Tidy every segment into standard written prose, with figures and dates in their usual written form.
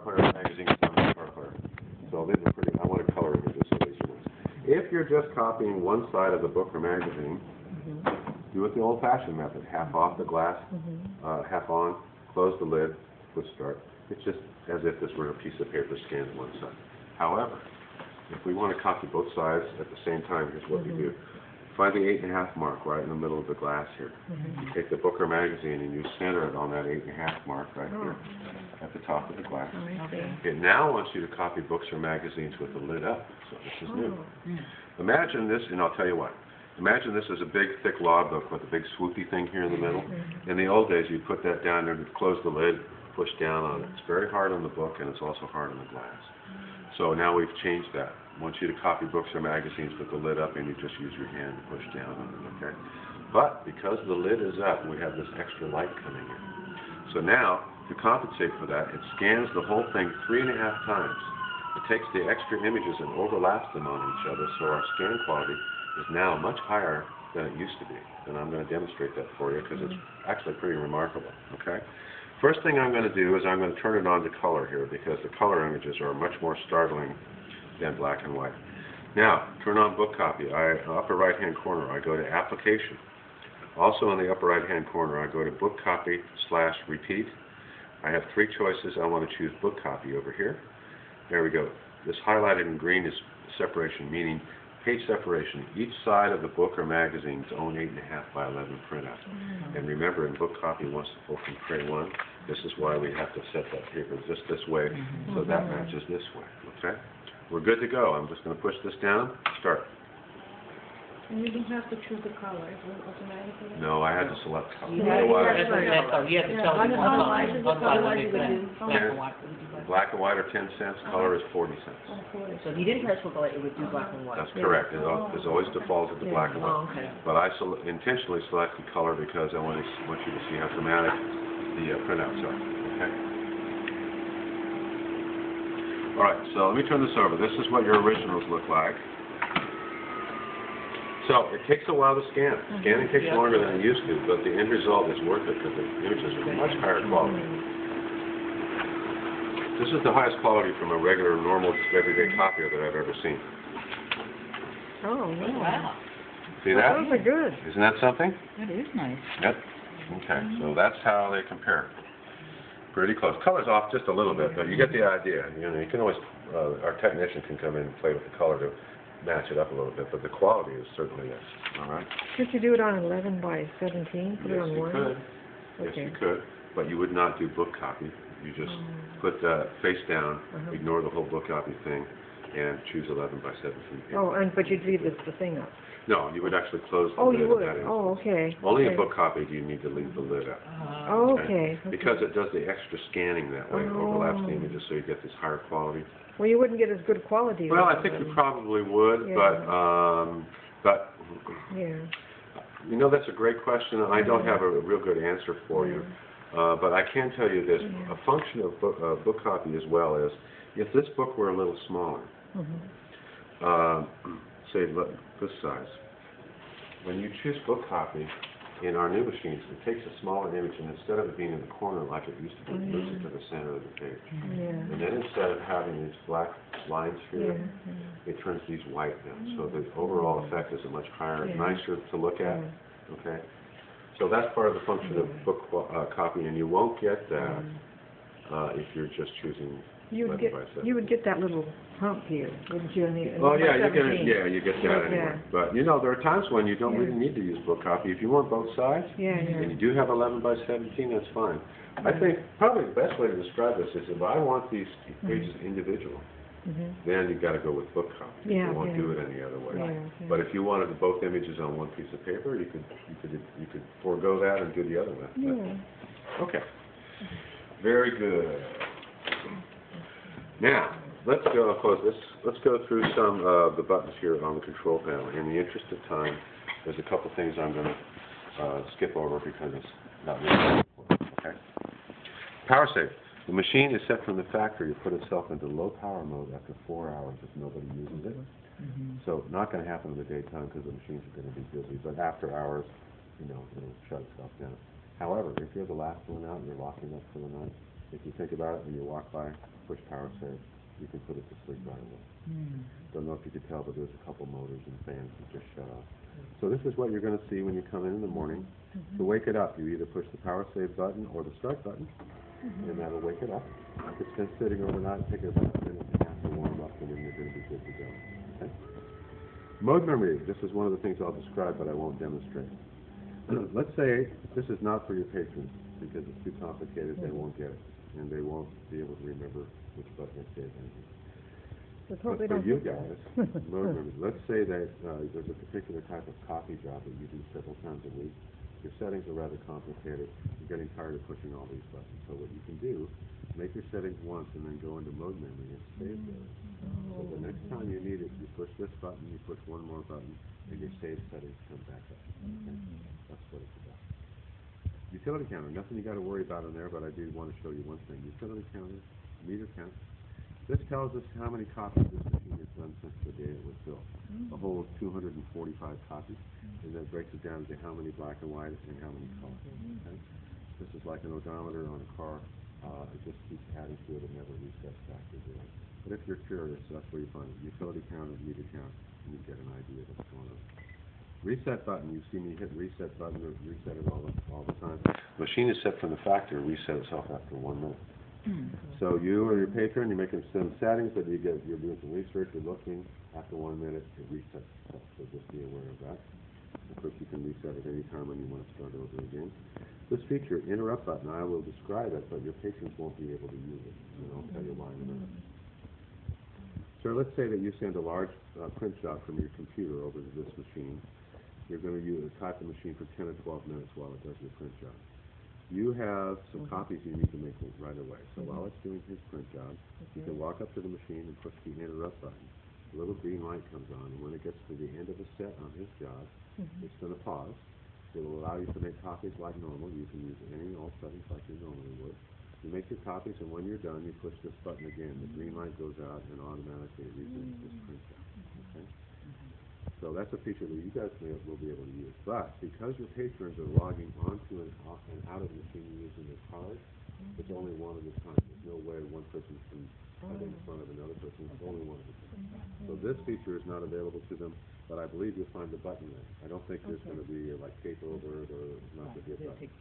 player magazine is not a card player. So these are pretty, I want to color images, so these are nice. If you're just copying one side of the book or magazine, do it the old-fashioned method. Half off the glass, half on, close the lid, push start. It's just as if this were a piece of paper scanned one side. However, if we want to copy both sides at the same time, here's what we do. Find the 8.5 mark right in the middle of the glass here. You take the book or magazine and you center it on that 8.5 mark right here at the top of the glass. It now wants you to copy books or magazines with the lid up. So this is new. Imagine this, and I'll tell you what. Imagine this is a big, thick law book with a big swoopy thing here in the middle. In the old days, you'd put that down there, you'd close the lid, push down on it. It's very hard on the book, and it's also hard on the glass. So now we've changed that. I want you to copy books or magazines with the lid up, and you just use your hand to push down on it, okay? But because the lid is up, we have this extra light coming in. So now, to compensate for that, it scans the whole thing 3.5 times. It takes the extra images and overlaps them on each other, so our scan quality is now much higher than it used to be. And I'm going to demonstrate that for you because it's actually pretty remarkable, okay? First thing I'm going to do is I'm going to turn it on to color here because the color images are much more startling than black and white. Now, turn on book copy. Upper right hand corner, I go to application. Also in the upper right hand corner, I go to book copy / repeat. I have 3 choices. I want to choose book copy over here. There we go. This highlighted in green is separation, meaning page separation. Each side of the book or magazine's own 8.5 by 11 printout. And remember, in book copy, once the full from tray 1, this is why we have to set that paper just this way, so that matches this way. Okay? We're good to go. I'm just going to push this down. Start. And you don't have to choose the color. It will automatically. No, I had to select color. You had to tell them what color. Black and white are 10 cents. Color is 40 cents. So if you didn't press book, it would do black and white. That's correct. It's always defaulted to black and white. Okay. But I intentionally selected color because I want you to see how dramatic the printouts are. Okay. All right. So let me turn this over. This is what your originals look like. So it takes a while to scan. Scanning takes longer than it used to, but the end result is worth it because the images are much higher quality. This is the highest quality from a regular, normal, just everyday copier that I've ever seen. Oh, wow. See that? Those are good. Isn't that something? That is nice. Yep. Okay, so that's how they compare. Pretty close. Color's off just a little bit, but you get the idea. You know, you can always, our technician can come in and play with the color to match it up a little bit, but the quality is certainly this. All right. Could you do it on 11 by 17? Put it on 1? Could. Yes, you could. But you would not do book copy. You just put the face down, ignore the whole book copy thing, and choose 11 by 17. Oh, but you'd leave the thing up. No, you would actually close the lid. Oh, lid. you would? That Oh, okay. Only in book copy do you need to leave the lid up. Okay. Because it does the extra scanning that way. It overlaps the images so you get this higher quality. Well, you wouldn't get as good quality. Well, I think you probably would, but yeah. You know, that's a great question, and I don't have a real good answer for you. But I can tell you this: a function of book copy as well is, if this book were a little smaller, say this size, when you choose book copy in our new machines, it takes a smaller image, and instead of it being in the corner like it used to be, it moves it to the center of the page. And then instead of having these black lines here, it turns these white now. So the overall effect is a much higher, nicer to look at. Okay. So that's part of the function of book copy, and you won't get that if you're just choosing. You would get that little hump here, wouldn't you? Well, yeah, you get that anyway. But you know, there are times when you don't really need to use book copy. If you want both sides, and you do have 11 by 17, that's fine. I think probably the best way to describe this is if I want these pages individual, then you've got to go with book copy. You won't do it any other way. But if you wanted both images on one piece of paper, you could forego that and do the other way. Okay. Very good. Now, let's go close this. Let's go through some of the buttons here on the control panel. In the interest of time, there's a couple things I'm going to skip over because it's not really important. Okay. Power save. The machine is set from the factory to put itself into low power mode after 4 hours if nobody uses it. So not going to happen in the daytime because the machines are going to be busy. But after hours, you know, it'll shut itself down. However, if you're the last one out and you're locking up for the night, If you think about it, when you walk by, push power save, you can put it to sleep right away. Don't know if you could tell, but there's a couple motors and fans that just shut off. So this is what you're going to see when you come in the morning. To wake it up, you either push the power save button or the start button, and that'll wake it up. If it's been sitting overnight, take it about a minute and a half to warm up, and then you're going to be good to go. Okay? Mode memory. This is one of the things I'll describe, but I won't demonstrate. Let's say this is not for your patrons because it's too complicated. They won't get it, and they won't be able to remember which button it saves anything. But for you guys, mode memory. Let's say that there's a particular type of copy job that you do several times a week. Your settings are rather complicated. You're getting tired of pushing all these buttons. So what you can do, make your settings once and then go into mode memory and save those. So the next time you need it, you push this button, you push one more button, and your save settings come back up. Okay? That's what it's about. Utility counter. Nothing you got to worry about in there, but I do want to show you one thing. Utility counter, meter count. This tells us how many copies this machine has done since the day it was built. A whole 245 copies. And that breaks it down to how many black and white and how many color. Okay? This is like an odometer on a car. It just keeps adding to it and never resets back to zero. But if you're curious, that's where you find it. Utility counter, meter count, and you get an idea of what's going on. Reset button. You see me hit reset button or reset it all the time. The machine is set from the factory to reset itself after 1 minute. So you or your patron, you're making some settings that you're doing some research, you're looking, after 1 minute, it resets itself. So just be aware of that. Of course, you can reset at any time when you want to start over again. This feature, interrupt button, I will describe it, but your patrons won't be able to use it. And I'll tell you why in a minute. So let's say that you send a large print job from your computer over to this machine. You're going to type the machine for 10 or 12 minutes while it does your print job. You have some copies you need to make right away. So while it's doing his print job, you can walk up to the machine and push the interrupt button. A little green light comes on, and when it gets to the end of the set on his job, it's going to pause. It will allow you to make copies like normal. You can use any and all settings like you normally would. You make your copies, and when you're done, you push this button again. The green light goes out, and automatically it resumes this print job. Okay? So that's a feature that you guys will be able to use. But because your patrons are logging onto and out of the machine using their card, it's only one at a time. There's no way one person can cut in front of another person. It's only one at a time. So this feature is not available to them, but I believe you'll find the button there. I don't think there's going to be like tape over it or not going to be a button.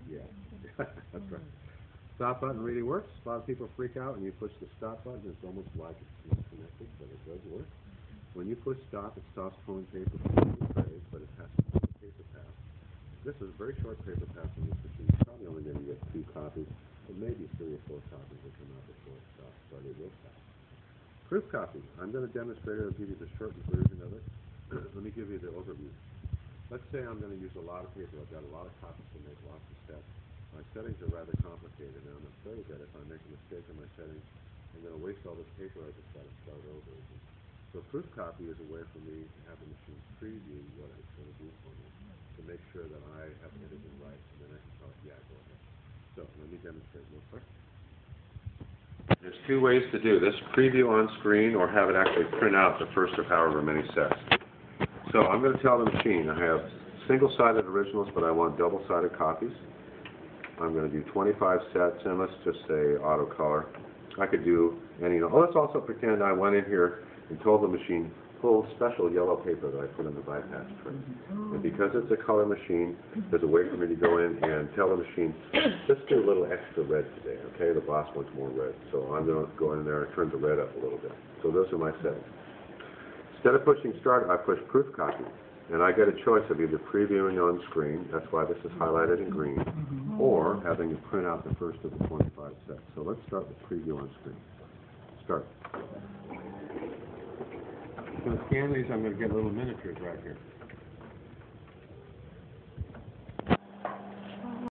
Yeah, that's right. Stop button really works. A lot of people freak out when you push the stop button. It's almost like it's not connected, but it does work. When you push stop, it stops pulling paper from the trays, but it has to pull the paper pass. This is a very short paper pass on this machine. You're probably only going to get 2 copies, but maybe 3 or 4 copies that come out before it stops, but it will stop. Proof copy. I'm going to demonstrate it. I'll give you the shortened version of it. Let me give you the overview. Let's say I'm going to use a lot of paper. I've got a lot of copies to make, lots of steps. My settings are rather complicated, and I'm afraid that if I make a mistake in my settings, I'm going to waste all this paper. I just got to start over again. So proof copy is a way for me to have the machine preview what it's going to do for me to make sure that I have everything right, and then I can tell it, yeah, go ahead. So let me demonstrate real quick. There's 2 ways to do this, preview on screen or have it actually print out the first of however many sets. So I'm going to tell the machine I have single-sided originals, but I want double-sided copies. I'm going to do 25 sets, and let's just say auto color. I could do any, let's also pretend I went in here and told the machine, pull special yellow paper that I put in the bypass tray. And because it's a color machine, there's a way for me to go in and tell the machine, let's do a little extra red today, okay? The boss wants more red. So I'm going to go in there and turn the red up a little bit. So those are my settings. Instead of pushing start, I push proof copy. And I get a choice of either previewing on screen, that's why this is highlighted in green, or having to print out the first of the 25 sets. So let's start with preview on screen. Start. I'm going to scan these. I'm going to get little miniatures right here.